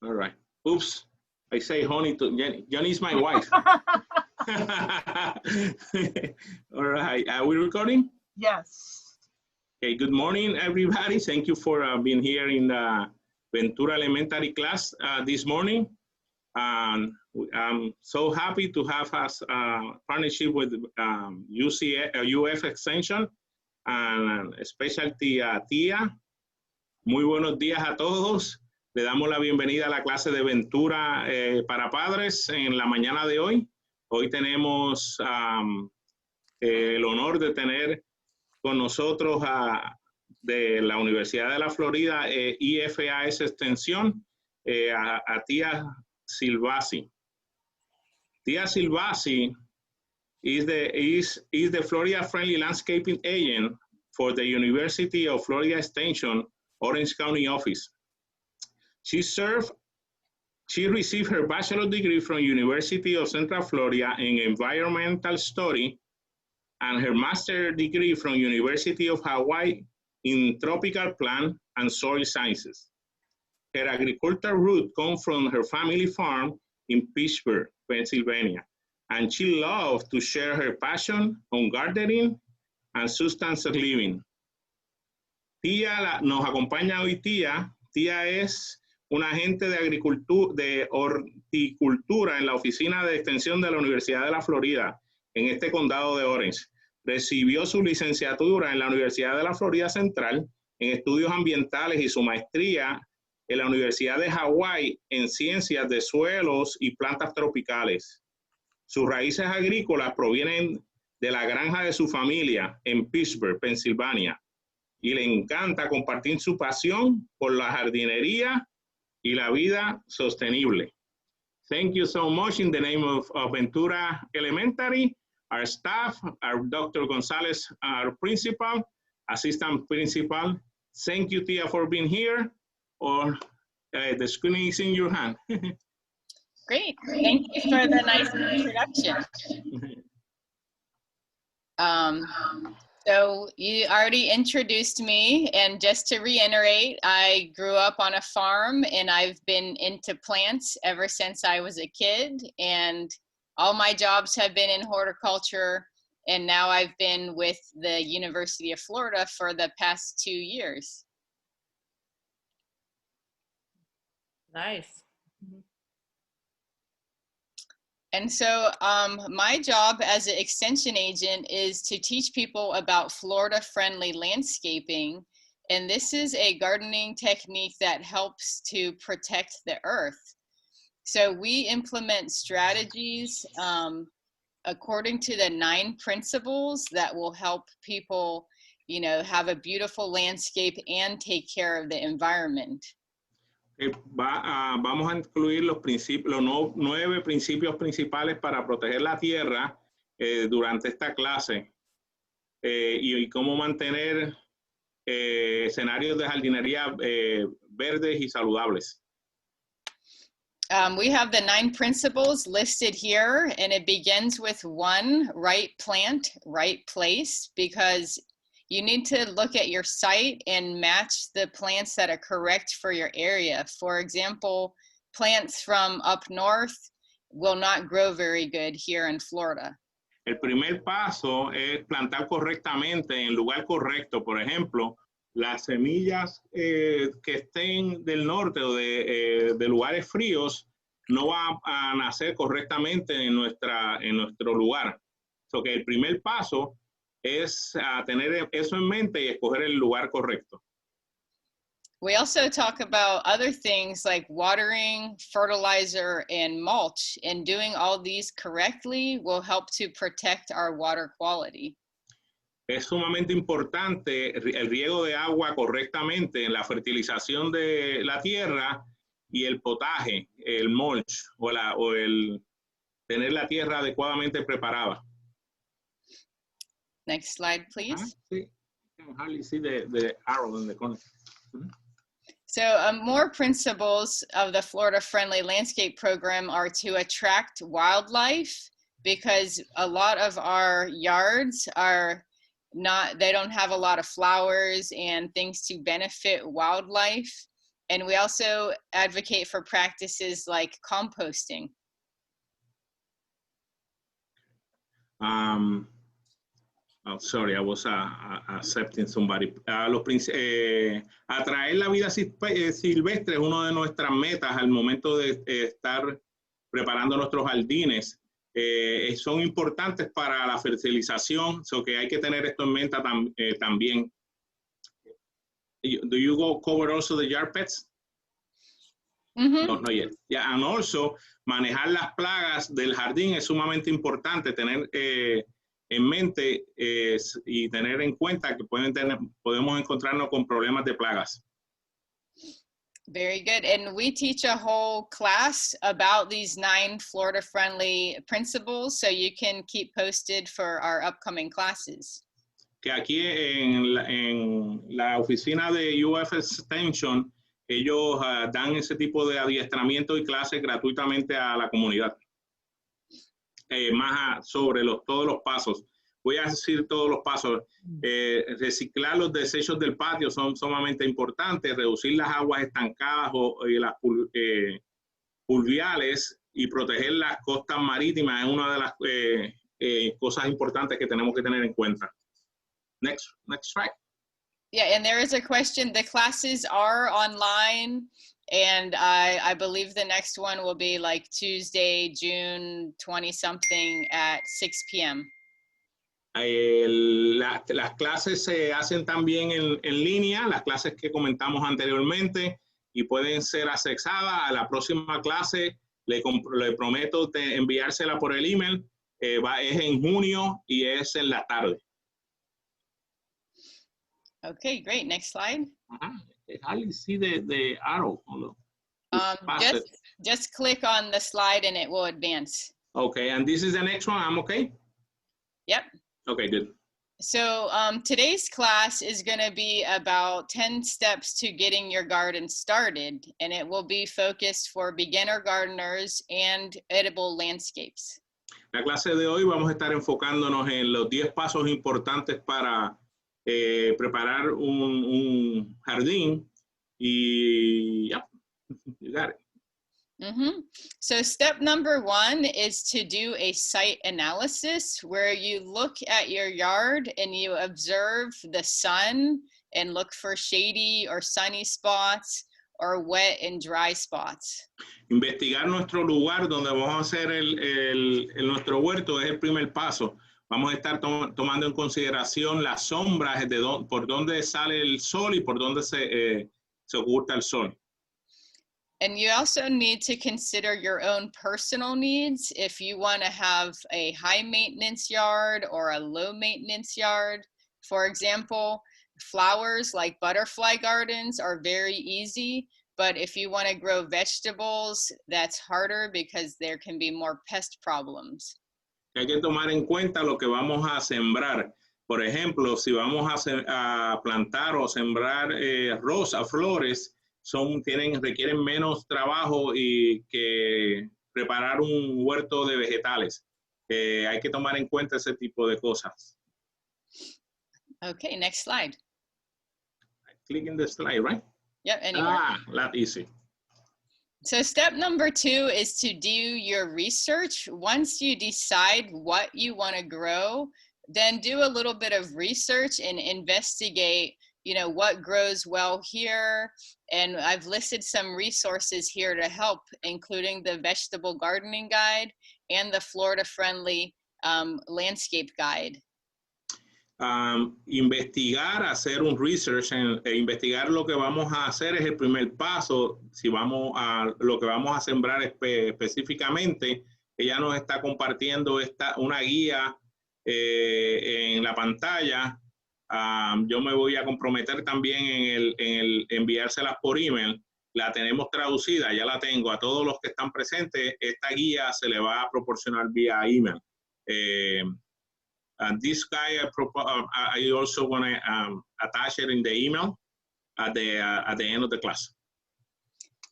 All right. Oops. I say honey to Jenny. Jenny is my wife. All right. Are we recording? Yes. Okay. Good morning, everybody. Thank you for being here in the Ventura Elementary class this morning. I'm so happy to have us partnership with UF Extension and especially Tía. Muy buenos días a todos. Le damos la bienvenida a la clase de Ventura para padres en la mañana de hoy. Hoy tenemos el honor de tener con nosotros de la Universidad de la Florida, IFAS Extensión, a tía Silvasy. Tía Silvasy is the Florida Friendly Landscaping Agent for the University of Florida Extension Orange County office. She received her bachelor's degree from University of Central Florida in environmental study and her master's degree from University of Hawaii in tropical plant and soil sciences. Her agricultural root comes from her family farm in Pittsburgh, Pennsylvania, and she loves to share her passion on gardening and sustainable living. Tía nos acompaña hoy Tía. Tía es una agente de horticultura en la Oficina de Extensión de la Universidad de la Florida, en este condado de Orange. Recibió su licenciatura en la Universidad de la Florida Central en estudios ambientales y su maestría en la Universidad de Hawái en ciencias de suelos y plantas tropicales. Sus raíces agrícolas provienen de la granja de su familia en Pittsburgh, Pensilvania, y le encanta compartir su pasión por la jardinería y la vida sostenible. Thank you so much in the name of Ventura Elementary, our staff, our Dr. Gonzalez, our principal, assistant principal. Thank you, Tia, for being here. Or the screen is in your hand. Great. Thank you for the nice introduction. So you already introduced me, and just to reiterate, I grew up on a farm and I've been into plants ever since I was a kid, and all my jobs have been in horticulture, and now I've been with the University of Florida for the past 2 years. Nice. And so my job as an extension agent is to teach people about Florida-friendly landscaping. And this is a gardening technique that helps to protect the earth. So we implement strategies according to the 9 principles that will help people, you know, have a beautiful landscape and take care of the environment. Vamos a incluir los 9 principios principales para proteger la tierra durante esta clase y cómo mantener escenarios de jardinería verdes y saludables. We have the 9 principles listed here, and it begins with 1, right plant, right place, because you need to look at your site and match the plants that are correct for your area. For example, plants from up north will not grow very good here in Florida. El primer paso es plantar correctamente en el lugar correcto. Por ejemplo, las semillas que estén del norte o de lugares fríos no van a nacer correctamente en nuestro lugar. So que el primer paso es tener eso en mente y escoger el lugar correcto. We also talk about other things like watering, fertilizer, and mulch, and doing all these correctly will help to protect our water quality. Es sumamente importante el riego de agua correctamente, la fertilización de la tierra y el potaje, el mulch, o el tener la tierra adecuadamente preparada. Next slide, please. Sí. I can hardly see the arrow in the corner. So more principles of the Florida Friendly Landscape Program are to attract wildlife, because a lot of our yards are they don't have a lot of flowers and things to benefit wildlife. And we also advocate for practices like composting. Oh, sorry, I was accepting somebody. Atraer la vida silvestre es una de nuestras metas al momento de estar preparando nuestros jardines. Son importantes para la fertilización, so que hay que tener esto en mente también. Do you go cover also the yard pets? Mm-hmm. No, not yet. Yeah, and also manejar las plagas del jardín es sumamente importante, tener en mente y tener en cuenta que podemos encontrarnos con problemas de plagas. Very good. And we teach a whole class about these 9 Florida-friendly principles, so you can keep posted for our upcoming classes. Que aquí en la oficina de IFAS Extension, ellos dan ese tipo de adiestramiento y clases gratuitamente a la comunidad. Más sobre todos los pasos. Voy a decir todos los pasos. Reciclar los desechos del patio son sumamente importantes. Reducir las aguas estancadas y las pluviales y proteger las costas marítimas es una de las cosas importantes que tenemos que tener en cuenta. Next slide. Yeah, and there is a question. The classes are online, and I believe the next one will be like Tuesday, June 20-something at 6 p.m. Las clases se hacen también en línea, las clases que comentamos anteriormente, y pueden ser accesadas a la próxima clase. Le prometo enviársela por el email. Es en junio y es en la tarde. Okay, great. Next slide. I hardly see the arrow. Just click on the slide and it will advance. Okay, and this is the next one. I'm okay? Yep. Okay, good. So today's class is going to be about 10 steps to getting your garden started, and it will be focused for beginner gardeners and edible landscapes. La clase de hoy vamos a estar enfocándonos en los 10 pasos importantes para preparar un jardín y yeah, you got it. Mm-hmm. So step number 1 is to do a site analysis, where you look at your yard and you observe the sun and look for shady or sunny spots or wet and dry spots. Investigar nuestro lugar donde vamos a hacer nuestro huerto es el primer paso. Vamos a estar tomando en consideración las sombras por donde sale el sol y por donde se oculta el sol. And you also need to consider your own personal needs. If you want to have a high maintenance yard or a low maintenance yard. For example, flowers like butterfly gardens are very easy, but if you want to grow vegetables, that's harder because there can be more pest problems. Hay que tomar en cuenta lo que vamos a sembrar. Por ejemplo, si vamos a plantar o sembrar rosas, flores, requieren menos trabajo y que preparar un huerto de vegetales. Hay que tomar en cuenta ese tipo de cosas. Okay, next slide. Click in the slide, right? Yep, anywhere. Not easy. So step number 2 is to do your research. Once you decide what you want to grow, then do a little bit of research and investigate, what grows well here. And I've listed some resources here to help, including the Vegetable Gardening Guide and the Florida-friendly Landscape Guide. Investigar, hacer un research, investigar lo que vamos a hacer es el primer paso. Si lo que vamos a sembrar específicamente, ella nos está compartiendo una guía en la pantalla. Yo me voy a comprometer también en el enviárselas por email. La tenemos traducida, ya la tengo. A todos los que están presentes, esta guía se le va a proporcionar vía email. This guy, I also want to attach it in the email at the end of the class.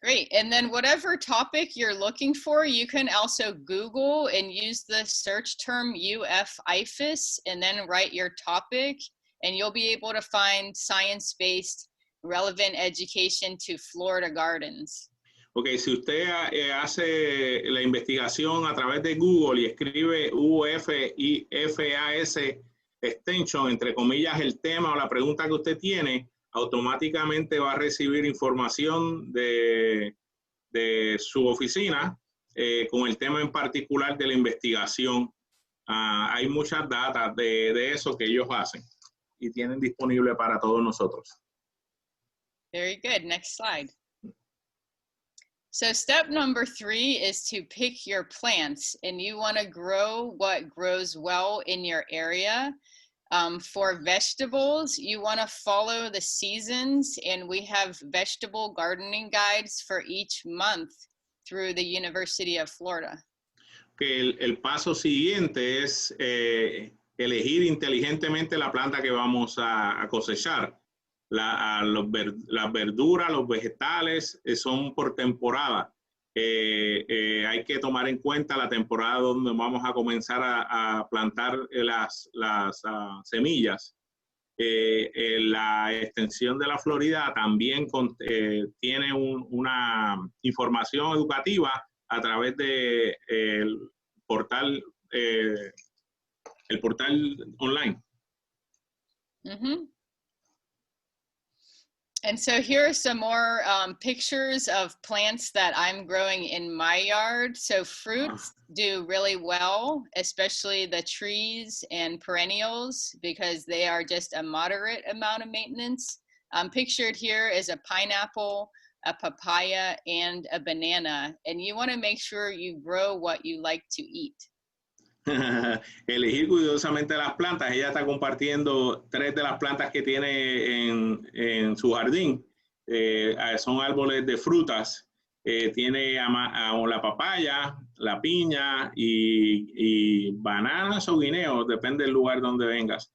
Great. And then whatever topic you're looking for, you can also Google and use the search term IFAS and then write your topic, and you'll be able to find science-based relevant education to Florida gardens. Ok, si usted hace la investigación a través de Google y escribe IFAS Extension, entre comillas, el tema o la pregunta que usted tiene, automáticamente va a recibir información de su oficina con el tema en particular de la investigación. Hay muchas datas de eso que ellos hacen y tienen disponible para todos nosotros. Very good. Next slide. So step number 3 is to pick your plants, and you want to grow what grows well in your area. For vegetables, you want to follow the seasons, and we have vegetable gardening guides for each month through the University of Florida. Que el paso siguiente es elegir inteligentemente la planta que vamos a cosechar. Las verduras, los vegetales son por temporada. Hay que tomar en cuenta la temporada donde vamos a comenzar a plantar las semillas. La extensión de la Florida también tiene una información educativa a través de el portal online. Mm-hmm. And so here are some more pictures of plants that I'm growing in my yard. So fruits do really well, especially the trees and perennials, because they are just a moderate amount of maintenance. Pictured here is a pineapple, a papaya, and a banana. And you want to make sure you grow what you like to eat. Elegir cuidadosamente las plantas. Ella está compartiendo 3 de las plantas que tiene en su jardín. Son árboles de frutas. Tiene la papaya, la piña y bananas o guineos, depende del lugar donde vengas.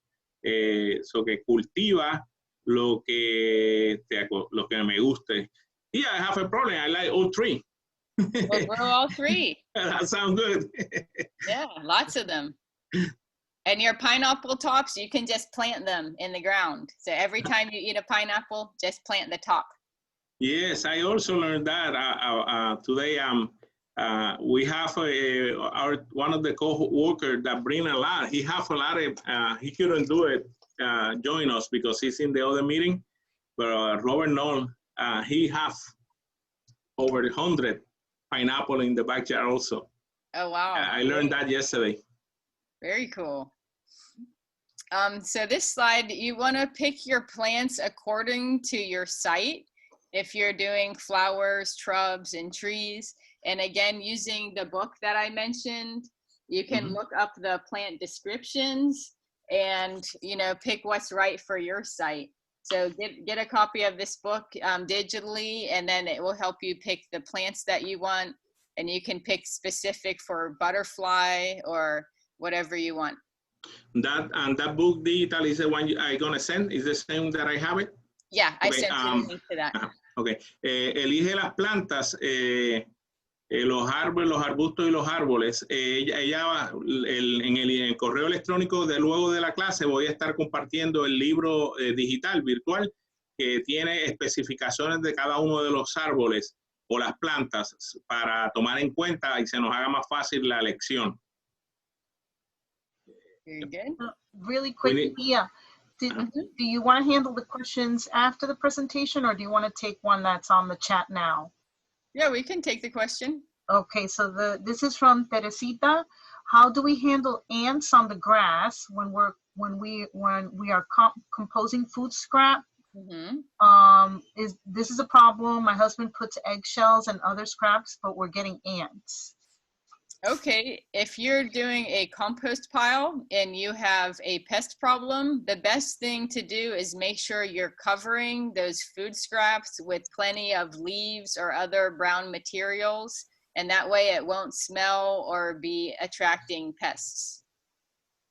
So que cultiva lo que me guste. Yeah, I have a problem. I like all 3. We'll grow all 3. That sounds good. Yeah, lots of them. And your pineapple tops, you can just plant them in the ground. So every time you eat a pineapple, just plant the top. Yes, I also learned that today. We have one of the co-workers that bring a lot. He have a lot of. He couldn't do it. Join us because he's in the other meeting. But Robert Knoll, he have over 100 pineapple in the backyard also. Oh wow! I learned that yesterday. Very cool. So this slide, you want to pick your plants according to your site. If you're doing flowers, shrubs, and trees, and again, using the book that I mentioned, you can look up the plant descriptions and pick what's right for your site. So get a copy of this book digitally, and then it will help you pick the plants that you want, and you can pick specific for butterfly or whatever you want. That book digital is the one I'm gonna send. Is the same that I have it? Yeah, I sent you the link to that. Okay. Elige las plantas, los árboles, los arbustos y los árboles. En el correo electrónico de luego de la clase voy a estar compartiendo el libro digital virtual que tiene especificaciones de cada uno de los árboles o las plantas para tomar en cuenta y se nos haga más fácil la elección. Very good. Really quick, do you want to handle the questions after the presentation, or do you want to take one that's on the chat now? Yeah, we can take the question. Okay, so this is from Teresita. How do we handle ants on the grass when we are composing food scrap? This is a problem. My husband puts eggshells and other scraps, but we're getting ants. Okay, if you're doing a compost pile and you have a pest problem, the best thing to do is make sure you're covering those food scraps with plenty of leaves or other brown materials, and that way it won't smell or be attracting pests.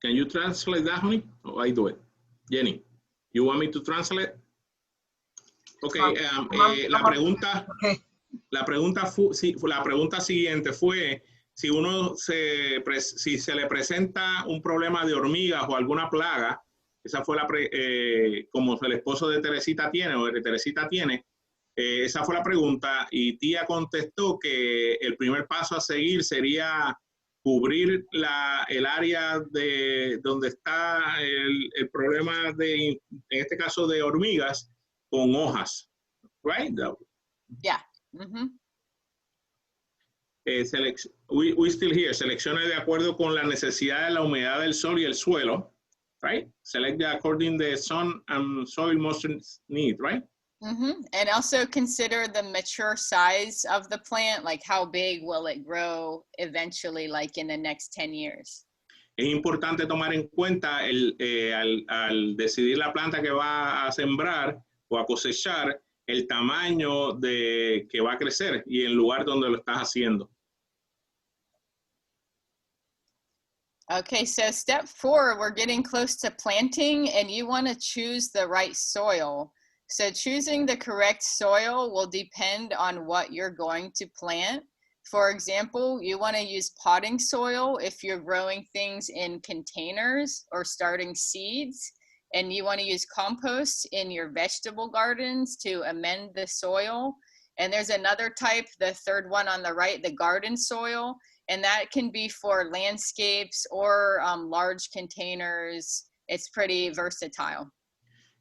Can you translate that, honey? Or I do it? Jenny, you want me to translate? Okay, la pregunta siguiente fue si se le presenta un problema de hormigas o alguna plaga, Esa fue como el esposo de Teresita tiene, o de Teresita tiene, esa fue la pregunta, y Tía contestó que el primer paso a seguir sería cubrir el área de donde está el problema en este caso de hormigas, con hojas, right? Yeah. Mm-hmm. We still here. Seleccione de acuerdo con la necesidad de la humedad del sol y el suelo, right? Select according the sun and soil moisture need, right? Mm-hmm. And also consider the mature size of the plant, like how big will it grow eventually, like in the next 10 years. Es importante tomar en cuenta al decidir la planta que va a sembrar o a cosechar, el tamaño de que va a crecer y el lugar donde lo estás haciendo. Okay, so step 4, we're getting close to planting, and you want to choose the right soil. So choosing the correct soil will depend on what you're going to plant. For example, you want to use potting soil if you're growing things in containers or starting seeds, and you want to use compost in your vegetable gardens to amend the soil. And there's another type, the third one on the right, the garden soil, and that can be for landscapes or large containers. It's pretty versatile.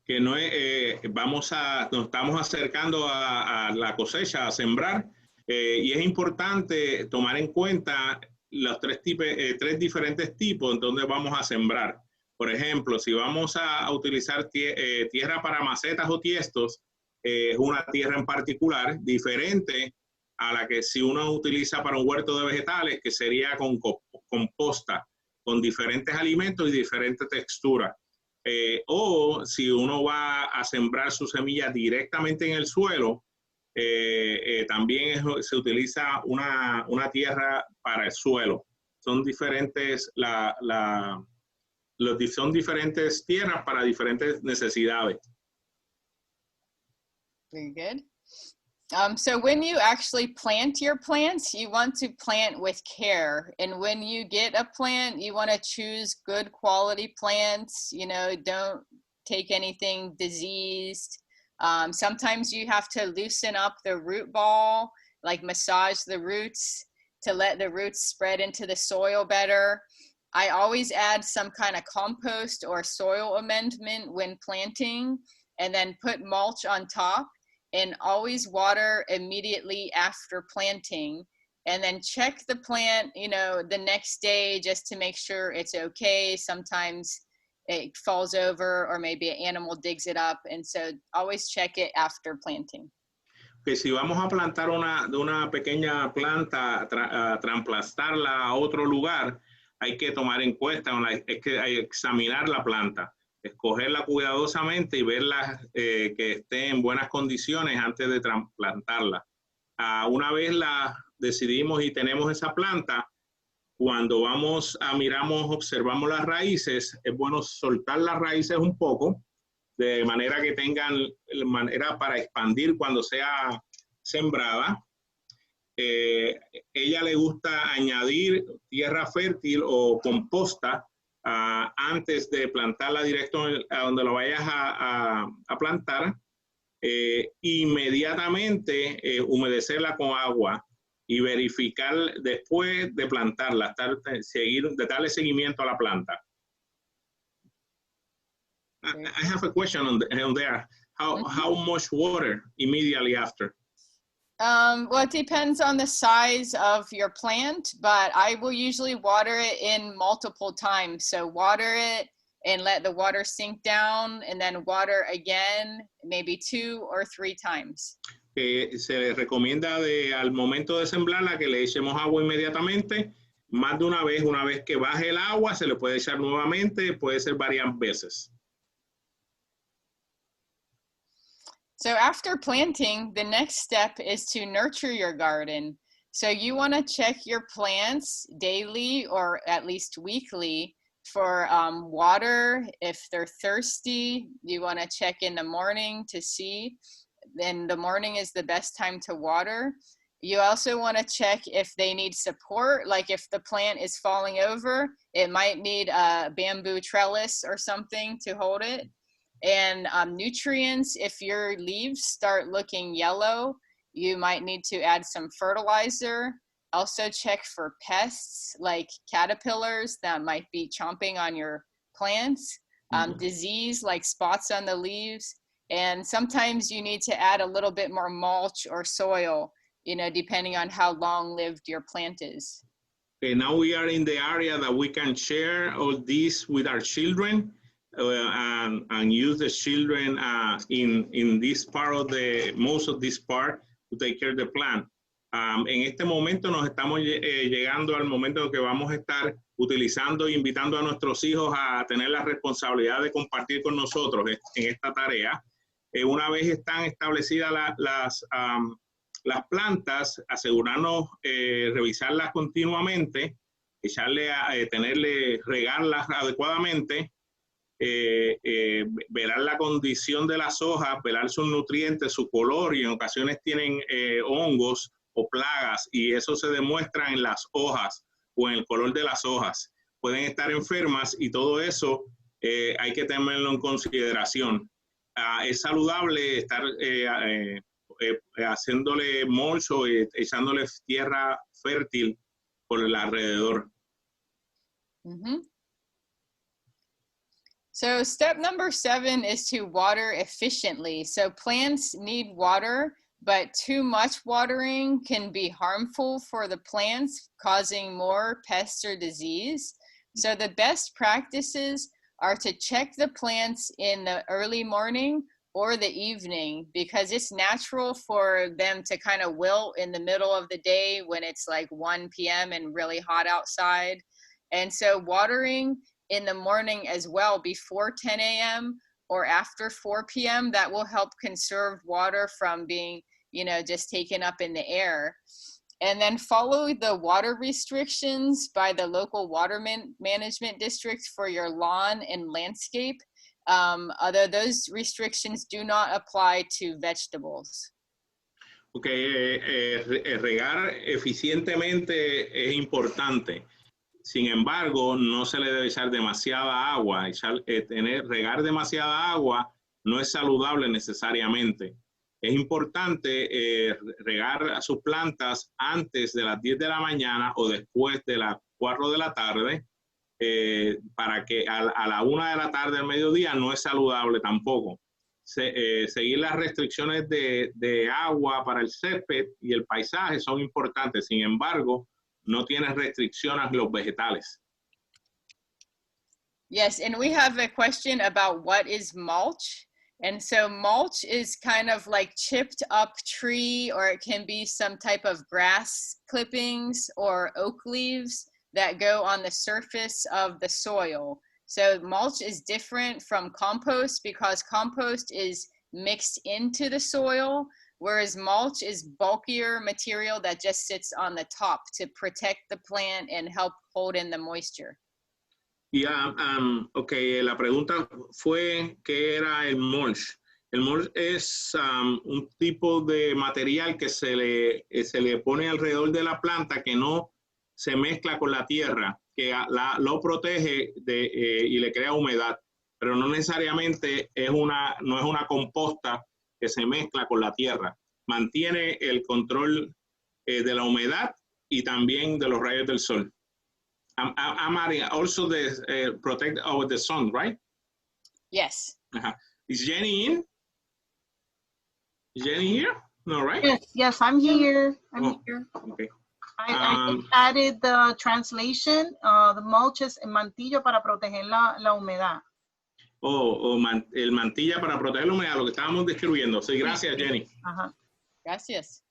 Que no es, nos estamos acercando a la cosecha, a sembrar, y es importante tomar en cuenta los tres diferentes tipos en donde vamos a sembrar. Por ejemplo, si vamos a utilizar tierra para macetas o tiestos, es una tierra en particular diferente a la que si uno utiliza para un huerto de vegetales, que sería con composta, con diferentes alimentos y diferentes texturas. O si uno va a sembrar su semilla directamente en el suelo, también se utiliza una tierra para el suelo. Son diferentes, son diferentes tierras para diferentes necesidades. Very good. So when you actually plant your plants, you want to plant with care. And when you get a plant, you want to choose good quality plants. You know, don't take anything diseased. Sometimes you have to loosen up the root ball, like massage the roots to let the roots spread into the soil better. I always add some kind of compost or soil amendment when planting, and then put mulch on top. And always water immediately after planting, and then check the plant, you know, the next day just to make sure it's okay. Sometimes it falls over or maybe an animal digs it up, and so always check it after planting. Que si vamos a plantar una pequeña planta, trasplantarla a otro lugar, hay que tomar en cuenta, hay que examinar la planta, escogerla cuidadosamente y verla que esté en buenas condiciones antes de trasplantarla. Una vez la decidimos y tenemos esa planta, cuando observamos las raíces, es bueno soltar las raíces un poco, de manera que tengan manera para expandir cuando sea sembrada. Ella le gusta añadir tierra fértil o composta antes de plantarla directo a donde lo vayas a plantar. Inmediatamente humedecerla con agua y verificar después de plantarla, darle seguimiento a la planta. I have a question on there. How much water immediately after? Well, it depends on the size of your plant, but I will usually water it in multiple times. So water it and let the water sink down, and then water again, maybe 2 or 3 times. Se recomienda al momento de sembrarla que le echemos agua inmediatamente, más de una vez que baje el agua, se le puede echar nuevamente, puede ser varias veces. So after planting, the next step is to nurture your garden. So you want to check your plants daily or at least weekly for water. If they're thirsty, you want to check in the morning to see. Then the morning is the best time to water. You also want to check if they need support, like if the plant is falling over, it might need a bamboo trellis or something to hold it. And nutrients, if your leaves start looking yellow, you might need to add some fertilizer. Also check for pests like caterpillars that might be chomping on your plants, disease like spots on the leaves, and sometimes you need to add a little bit more mulch or soil, you know, depending on how long-lived your plant is. Okay, now we are in the area that we can share all this with our children and use the children in this part of most of this part to take care of the plant. En este momento nos estamos llegando al momento en que vamos a estar utilizando e invitando a nuestros hijos a tener la responsabilidad de compartir con nosotros en esta tarea. Una vez están establecidas las plantas, asegurarnos, revisarlas continuamente, regarlas adecuadamente, velar la condición de las hojas, velar sus nutrientes, su color, y en ocasiones tienen hongos o plagas, y eso se demuestra en las hojas o en el color de las hojas. Pueden estar enfermas y todo eso hay que tenerlo en consideración. Es saludable estar haciéndole mulch o echándole tierra fértil por el alrededor. So step number 7 is to water efficiently. So plants need water, but too much watering can be harmful for the plants, causing more pests or disease. So the best practices are to check the plants in the early morning or the evening, because it's natural for them to kind of wilt in the middle of the day when it's like 1 p.m. and really hot outside. And so watering in the morning as well before 10 a.m. or after 4 p.m., that will help conserve water from being, you know, just taken up in the air. And then follow the water restrictions by the local water management district for your lawn and landscape. Although those restrictions do not apply to vegetables. Okay, regar eficientemente es importante. Sin embargo, no se le debe echar demasiada agua. Regar demasiada agua no es saludable necesariamente. Es importante regar a sus plantas antes de las 10 de la mañana o después de las 4 de la tarde, para que a la 1 de la tarde al mediodía no es saludable tampoco. Seguir las restricciones de agua para el césped y el paisaje son importantes. Sin embargo, no tiene restricciones los vegetales. Yes, and we have a question about what is mulch. And so mulch is kind of like chipped up tree, or it can be some type of grass clippings or oak leaves that go on the surface of the soil. So mulch is different from compost because compost is mixed into the soil, whereas mulch is bulkier material that just sits on the top to protect the plant and help hold in the moisture. Yeah, okay, la pregunta fue ¿qué era el mulch? El mulch es un tipo de material que se le pone alrededor de la planta que no se mezcla con la tierra, que lo protege y le crea humedad, pero no necesariamente no es una composta que se mezcla con la tierra. Mantiene el control de la humedad y también de los rayos del sol. I'm adding also the protect over the sun, right? Yes. Is Jenny in? Is Jenny here? No, right? Yes, I'm here. I'm here. Okay. I just added the translation. The mulch es el mantillo para proteger la humedad. El mantilla para proteger la humedad, lo que estábamos describiendo. Sí, gracias, Jenny. Gracias.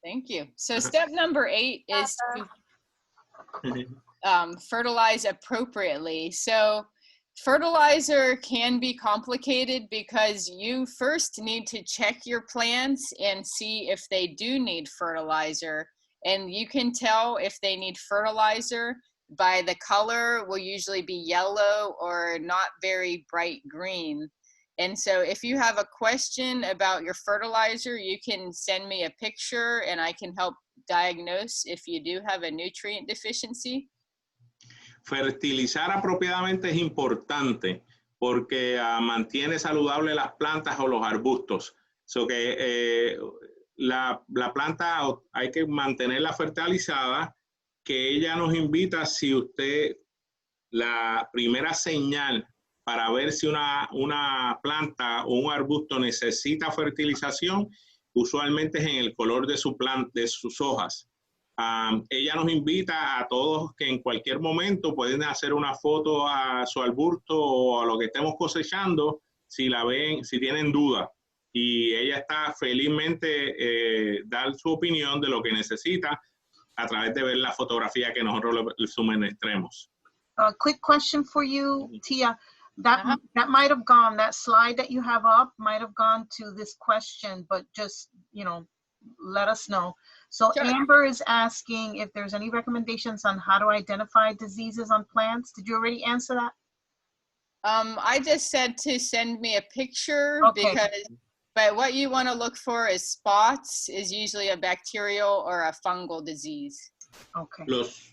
Thank you. So step number 8 is to fertilize appropriately. So fertilizer can be complicated because you first need to check your plants and see if they do need fertilizer. And you can tell if they need fertilizer by the color will usually be yellow or not very bright green. And so if you have a question about your fertilizer, you can send me a picture and I can help diagnose if you do have a nutrient deficiency. Fertilizar apropiadamente es importante porque mantiene saludable las plantas o los arbustos. So que la planta hay que mantenerla fertilizada, que ella nos invita si usted, la primera señal para ver si una planta o un arbusto necesita fertilización, usualmente es en el color de su planta, de sus hojas. Ella nos invita a todos que en cualquier momento pueden hacer una foto a su arbusto o a lo que estemos cosechando, si la ven, si tienen duda. Y ella está felizmente dar su opinión de lo que necesita a través de ver la fotografía que nosotros le suministremos. A quick question for you, Tia. That might have gone, that slide that you have up might have gone to this question, but just, you know, let us know. So Sure. Amber is asking if there's any recommendations on how to identify diseases on plants. Did you already answer that? I just said to send me a picture Okay. but what you want to look for is spots, is usually a bacterial or a fungal disease. Okay.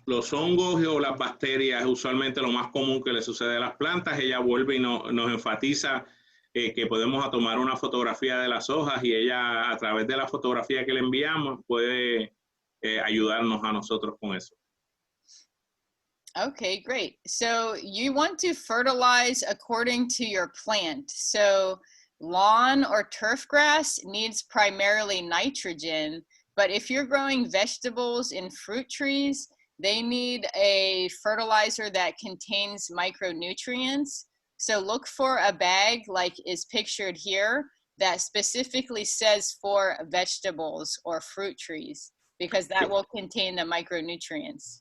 Los hongos o las bacterias es usualmente lo más común que le sucede a las plantas. Ella vuelve y nos enfatiza que podemos tomar una fotografía de las hojas y ella a través de la fotografía que le enviamos puede ayudarnos a nosotros con eso. Okay, great. So you want to fertilize according to your plant. So lawn or turf grass needs primarily nitrogen, but if you're growing vegetables and fruit trees, they need a fertilizer that contains micronutrients. So look for a bag like is pictured here that specifically says for vegetables or fruit trees, because that will contain the micronutrients.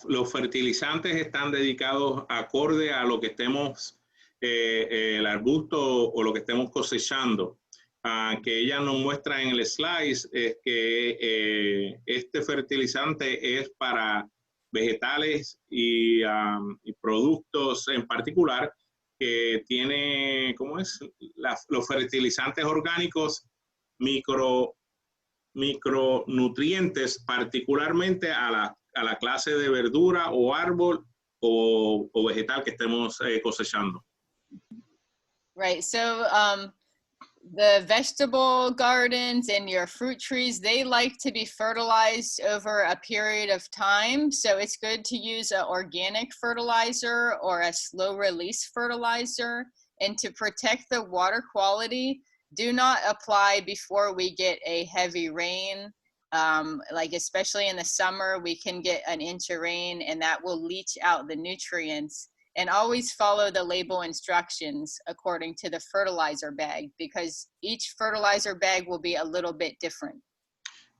Los fertilizantes están dedicados acorde a lo que estemos, el arbusto o lo que estemos cosechando. Que ella nos muestra en el slide es que este fertilizante es para vegetales y productos en particular que tiene, ¿cómo es? Los fertilizantes orgánicos micronutrientes, particularmente a la clase de verdura o árbol o vegetal que estemos cosechando. Right, so the vegetable gardens and your fruit trees, they like to be fertilized over a period of time. So it's good to use an organic fertilizer or a slow release fertilizer. And to protect the water quality, do not apply before we get a heavy rain. Like especially in the summer, we can get an inch of rain and that will leach out the nutrients. And always follow the label instructions according to the fertilizer bag, because each fertilizer bag will be a little bit different.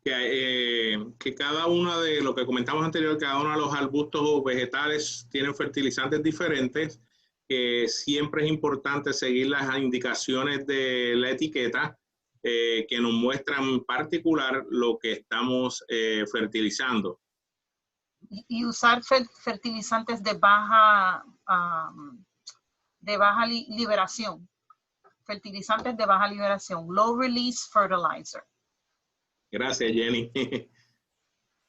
Que cada una de lo que comentamos anterior, cada uno de los arbustos o vegetales tienen fertilizantes diferentes, que siempre es importante seguir las indicaciones de la etiqueta que nos muestran en particular lo que estamos fertilizando. Y usar fertilizantes de baja liberación. Fertilizantes de baja liberación. Low release fertilizer. Gracias, Jenny.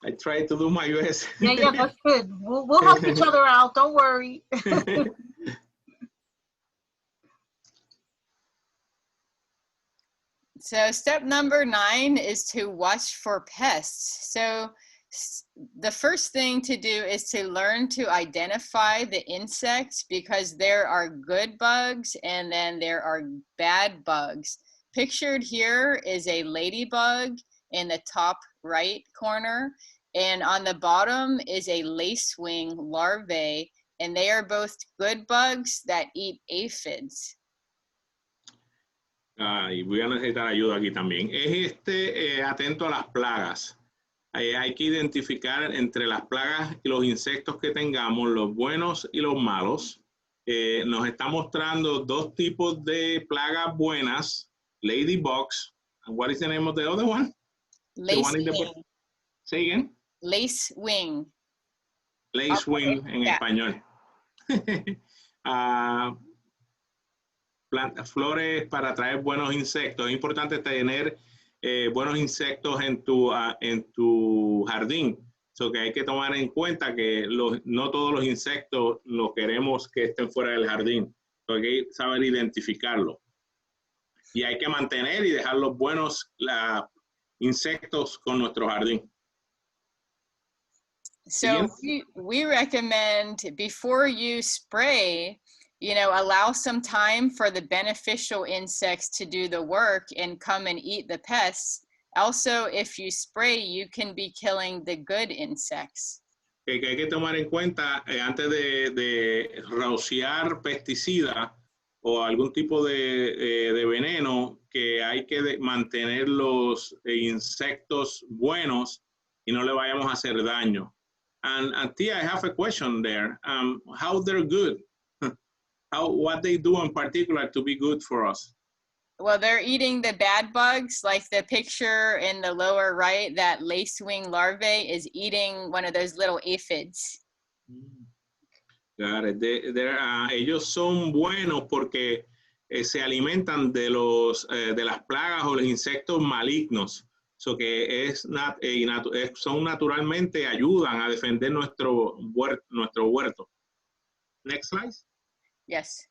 I tried to do my best. Yeah, that's good. We'll help each other out. Don't worry. So step number 9 is to watch for pests. So the first thing to do is to learn to identify the insects, because there are good bugs and then there are bad bugs. Pictured here is a ladybug in the top right corner, and on the bottom is a lacewing larvae, and they are both good bugs that eat aphids. Y voy a necesitar ayuda aquí también. Es atento a las plagas. Hay que identificar entre las plagas y los insectos que tengamos, los buenos y los malos. Nos está mostrando dos tipos de plagas buenas, ladybugs. And what is the name of the other one? Lacewing. Say again. Lacewing. Lacewing en español. flores para atraer buenos insectos. Es importante tener buenos insectos en tu jardín. So que hay que tomar en cuenta que no todos los insectos los queremos que estén fuera del jardín. So hay que saber identificarlo. Y hay que mantener y dejar los buenos insectos con nuestro jardín. So we recommend before you spray, you know, allow some time for the beneficial insects to do the work and come and eat the pests. Also, if you spray, you can be killing the good insects. Que hay que tomar en cuenta antes de rociar pesticida o algún tipo de veneno, que hay que mantener los insectos buenos y no le vayamos a hacer daño. And Tia, I have a question there. How they're good? What they do in particular to be good for us? Well, they're eating the bad bugs, like the picture in the lower right, that lacewing larvae is eating one of those little aphids. Got it. Ellos son buenos porque se alimentan de las plagas o los insectos malignos. So que son naturalmente, ayudan a defender nuestro huerto. Next slide. Yes.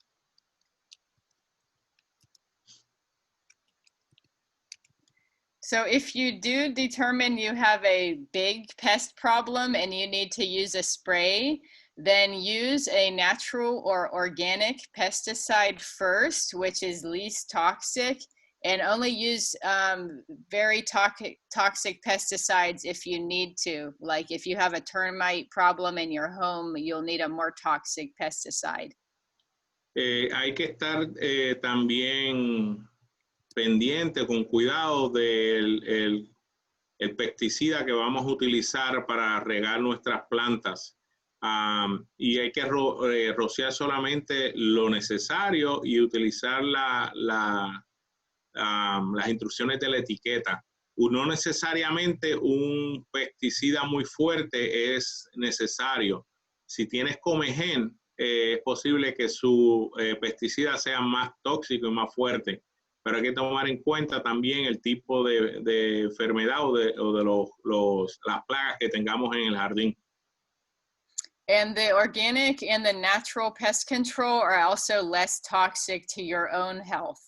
So if you do determine you have a big pest problem and you need to use a spray, then use a natural or organic pesticide first, which is least toxic, and only use very toxic pesticides if you need to. Like if you have a termite problem in your home, you'll need a more toxic pesticide. Hay que estar también pendiente, con cuidado del el pesticida que vamos a utilizar para regar nuestras plantas. Y hay que rociar solamente lo necesario y utilizar las instrucciones de la etiqueta. No necesariamente un pesticida muy fuerte es necesario. Si tienes comején, es posible que su pesticida sea más tóxico y más fuerte, pero hay que tomar en cuenta también el tipo de enfermedad o de las plagas que tengamos en el jardín. And the organic and the natural pest control are also less toxic to your own health.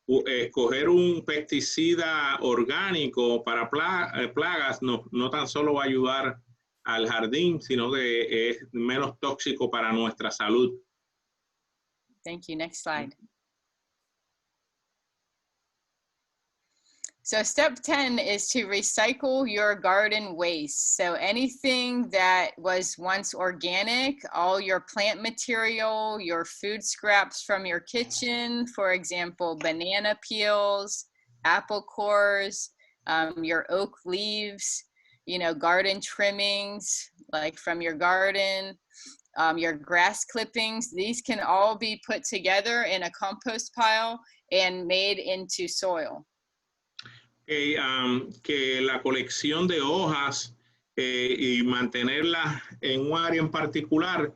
Escoger un pesticida orgánico para plagas no tan solo va a ayudar al jardín, sino que es menos tóxico para nuestra salud. Thank you. Next slide. So step 10 is to recycle your garden waste. So anything that was once organic, all your plant material, your food scraps from your kitchen, for example, banana peels, apple cores, your oak leaves, you know, garden trimmings, like from your garden, your grass clippings, these can all be put together in a compost pile and made into soil. Que la colección de hojas y mantenerlas en un área en particular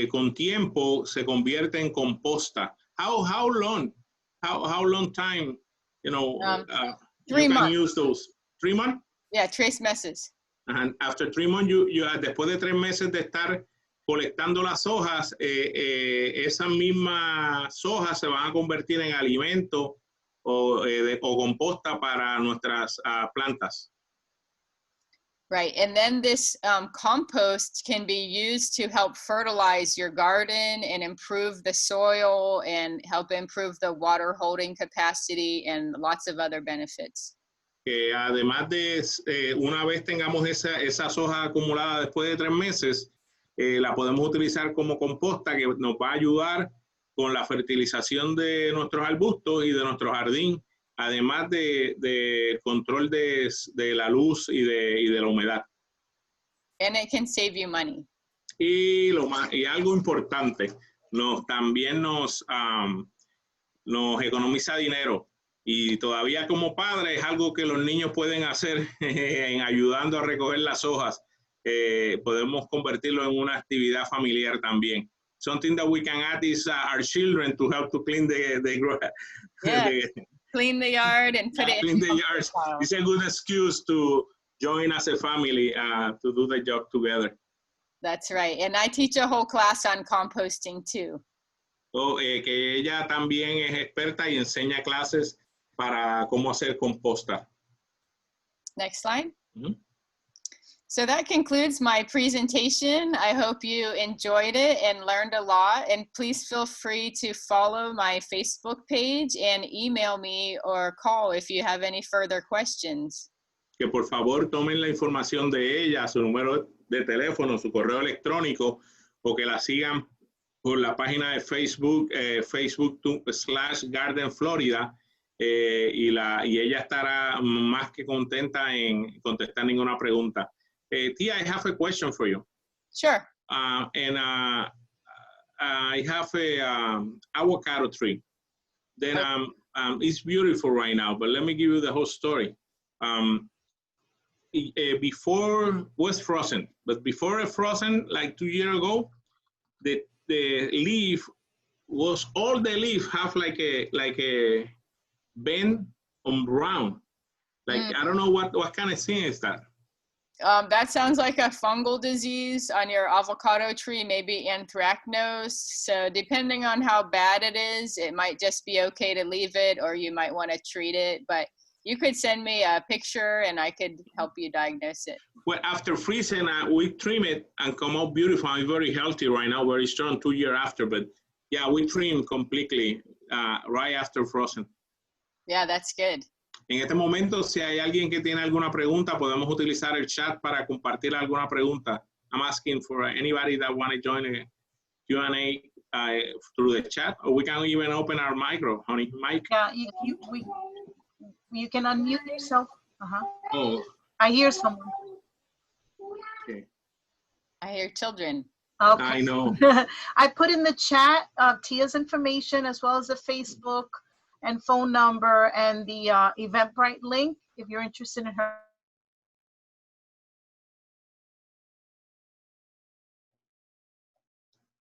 con tiempo se convierte en composta. How long time, you know, 3 you months. can use those? 3 months? Yeah, trace meses. And after 3 months, después de 3 meses de estar colectando las hojas, esas mismas hojas se van a convertir en alimento o composta para nuestras plantas. Right, and then this compost can be used to help fertilize your garden and improve the soil and help improve the water holding capacity and lots of other benefits. Además de, una vez tengamos esas hojas acumuladas después de 3 meses, la podemos utilizar como composta que nos va a ayudar con la fertilización de nuestros arbustos y de nuestro jardín, además de control de la luz y de la humedad. And it can save you money. Y algo importante, también nos economiza dinero. Y todavía como padre es algo que los niños pueden hacer en ayudando a recoger las hojas. Podemos convertirlo en una actividad familiar también. something that we can add is our children to help to clean Yeah. Clean the yard and put it clean in the yards. pile. It's a good excuse to join as a family to do the job together. That's right. And I teach a whole class on composting too. So, que ella también es experta y enseña clases para cómo hacer composta. Next slide. Mm-hmm. So that concludes my presentation. I hope you enjoyed it and learned a lot. And please feel free to follow my Facebook page and email me or call if you have any further questions. Que por favor tomen la información de ella, su número de teléfono, su correo electrónico, o que la sigan por la página de Facebook, Facebook.com/GardenFlorida, y ella estará más que contenta en contestar ninguna pregunta. Tia, I have a question for you. Sure. I have a avocado tree. Then it's beautiful right now, but let me give you the whole story. Before was frozen, but before it frozen, like 2 years ago, the leaf was, all the leaf have like a bend on brown. Like, I don't know what kind of thing is that. That sounds like a fungal disease on your avocado tree, maybe anthracnose. So depending on how bad it is, it might just be okay to leave it, or you might want to treat it. But you could send me a picture and I could help you diagnose it. Well, after freezing, we trim it and come out beautiful. I'm very healthy right now, very strong 2 years after. But yeah, we trim completely right after frozen. Yeah, that's good. En este momento, si hay alguien que tiene alguna pregunta, podemos utilizar el chat para compartir alguna pregunta. I'm asking for anybody that want to join a Q&A through the chat, or we can even open our micro, honey. Mic. Yeah, you can unmute yourself. Oh. I hear someone. Okay. I hear children. Okay. I know. I put in the chat Tia's information, as well as the Facebook and phone number and the Eventbrite link if you're interested in her.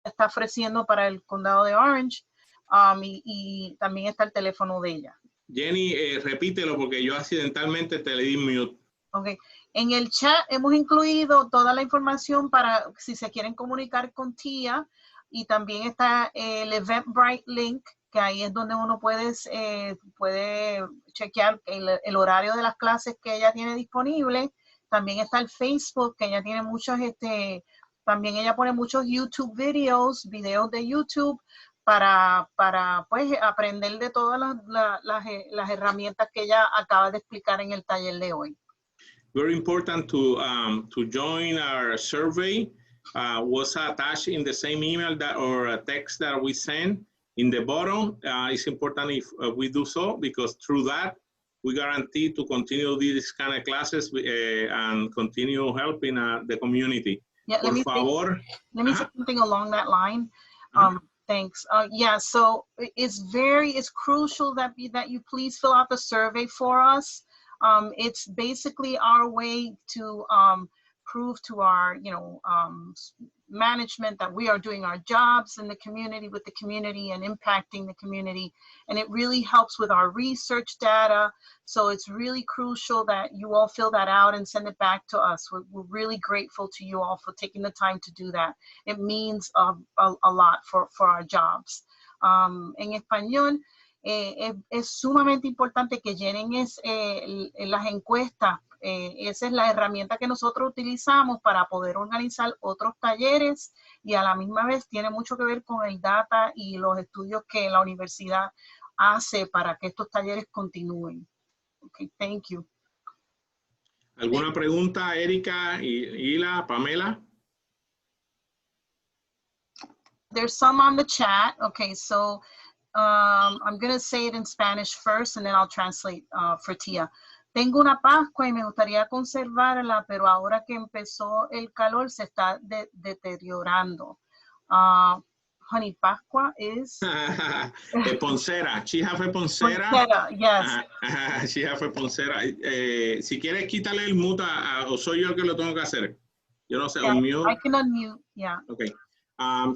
Está ofreciendo para el condado de Orange, y también está el teléfono de ella. Jenny, repítelo porque yo accidentalmente te le di mute. Okay. En el chat hemos incluido toda la información para si se quieren comunicar con Tia, y también está el Eventbrite link, que ahí es donde uno puede chequear el horario de las clases que ella tiene disponible. También está el Facebook, que ella tiene muchos, también ella pone muchos YouTube videos de YouTube para pues aprender de todas las herramientas que ella acaba de explicar en el taller de hoy. Very important to join our survey. Was attached in the same email or a text that we send. In the bottom, it's important if we do so, because through that, we guarantee to continue these kind of classes and continue helping the community. Yeah, Por favor. Let me say something along that line. Thanks. Yeah, so it's crucial that you please fill out the survey for us. It's basically our way to prove to our, management that we are doing our jobs in the community, with the community, and impacting the community. And it really helps with our research data. So it's really crucial that you all fill that out and send it back to us. We're really grateful to you all for taking the time to do that. It means a lot for our jobs. En español, es sumamente importante que llenen las encuestas. Esa es la herramienta que nosotros utilizamos para poder organizar otros talleres, y a la misma vez tiene mucho que ver con el data y los estudios que la universidad hace para que estos talleres continúen. Okay, thank you. ¿Alguna pregunta, Erika, Hila, Pamela? There's some on the chat. Okay, so I'm going to say it in Spanish first, and then I'll translate for Tia. Tengo una Pascua y me gustaría conservarla, pero ahora que empezó el calor se está deteriorando. Honey, Pascua is? Poncera. She have a poncera. Poncera, yes. She have a poncera. Si quieres, quítale el mute o soy yo el que lo tengo que hacer. Yo no sé, Yeah, unmute. I can unmute, yeah. Okay.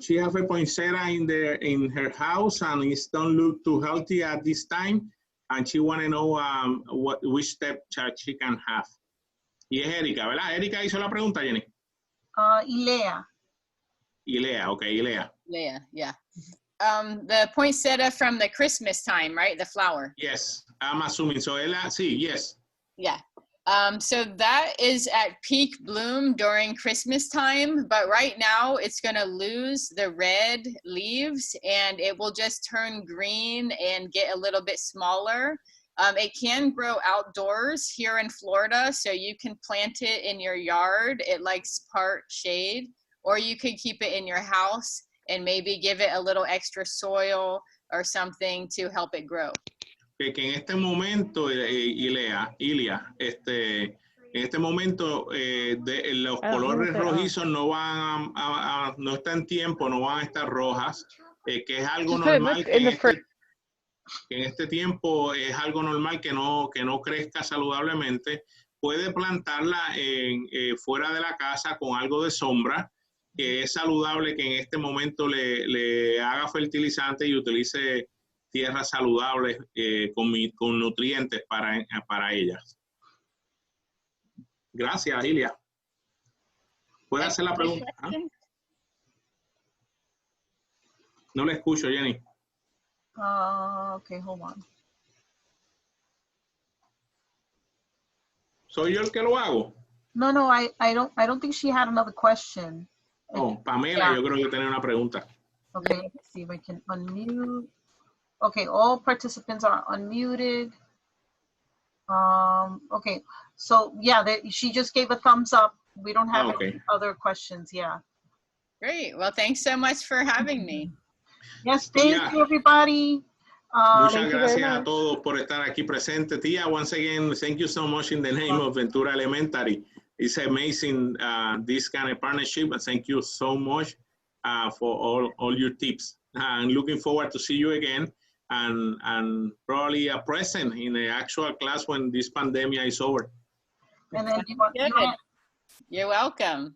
She have a poinsettia in her house and it don't look too healthy at this time. And she want to know which step she can have. Y es Erika, ¿verdad? Erika hizo la pregunta, Jenny. Ilea. Ilea, okay, Ilea. Yeah, yeah. The poinsettia from the Christmas time, right? The flower. Yes, I'm assuming so. Ella, sí, yes. Yeah. So that is at peak bloom during Christmas time, but right now it's going to lose the red leaves and it will just turn green and get a little bit smaller. It can grow outdoors here in Florida, so you can plant it in your yard. It likes part shade, or you could keep it in your house and maybe give it a little extra soil or something to help it grow. Que en este momento, Ilia, en este momento los colores rojizos no van no está en tiempo, no van a estar rojas, que es algo normal que en este tiempo es algo normal que no crezca saludablemente. Puede plantarla fuera de la casa con algo de sombra, que es saludable que en este momento le haga fertilizante y utilice tierras saludables con nutrientes para ellas. Gracias, Ilia. ¿Puede hacer la pregunta? ¿Ah? No le escucho, Jenny. Okay, hold on. ¿Soy yo el que lo hago? No, I don't think she had another question. Oh, Pamela, yeah. Yo creo que tiene una pregunta. Okay, let's see if I can unmute. Okay, all participants are unmuted. Okay, so yeah, she just gave a thumbs up. We don't have any other questions, yeah. Great, well, thanks so much for having me. Yes, thank you, everybody. Muchas gracias a todos por estar aquí presentes. Tia, once again, thank you so much in the name of Ventura Elementary. It's amazing, this kind of partnership, and thank you so much for all your tips. I'm looking forward to see you again. And probably a present in the actual class when this pandemic is over. And then You're welcome.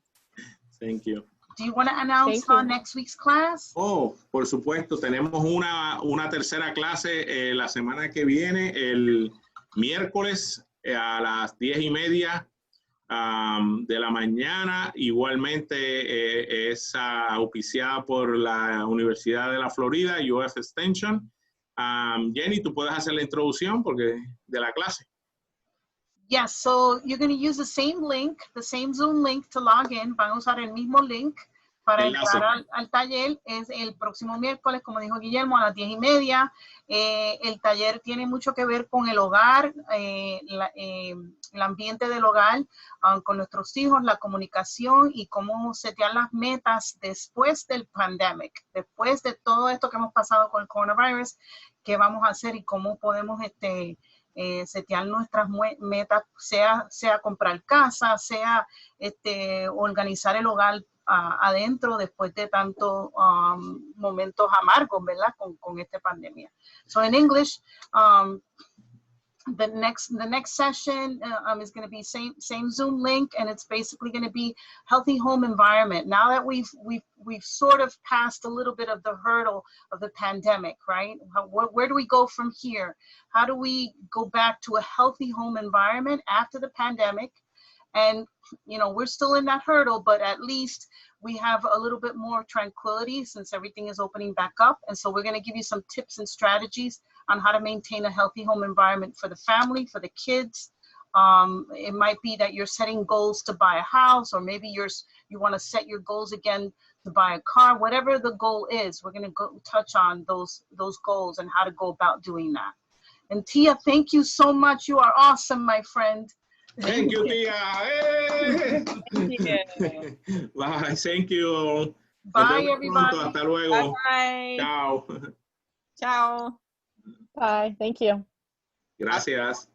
Thank you. Do you want to announce next week's class? Oh, por supuesto, tenemos una tercera clase la semana que viene, el miércoles a las 10:30 de la mañana. Igualmente es auspiciada por la Universidad de la Florida, IFAS Extension. Jenny, tú puedes hacer la introducción de la clase. Yes, so you're going to use the same link, the same Zoom link to log in. Van a usar el mismo link para entrar al taller. Es el próximo miércoles, como dijo Guillermo, a las 10:30. El taller tiene mucho que ver con el hogar, el ambiente del hogar, con nuestros hijos, la comunicación y cómo setear las metas después del pandemic, después de todo esto que hemos pasado con el coronavirus, qué vamos a hacer y cómo podemos setear nuestras metas, sea comprar casa, sea organizar el hogar adentro después de tantos momentos amargos, ¿verdad? Con esta pandemia. So in English, the next session is going to be same Zoom link, and it's basically going to be healthy home environment. Now that we've sort of passed a little bit of the hurdle of the pandemic, right? Where do we go from here? How do we go back to a healthy home environment after the pandemic? And you know, we're still in that hurdle, but at least we have a little bit more tranquility since everything is opening back up. And so we're going to give you some tips and strategies on how to maintain a healthy home environment for the family, for the kids. It might be that you're setting goals to buy a house, or maybe you want to set your goals again to buy a car. Whatever the goal is, we're going to touch on those goals and how to go about doing that. And Tia, thank you so much. You are awesome, my friend. Thank you, Tia. Hey. Bye. Thank you. Bye, everybody. Hasta luego. Bye. Chao. Ciao. Bye. Thank you. Gracias.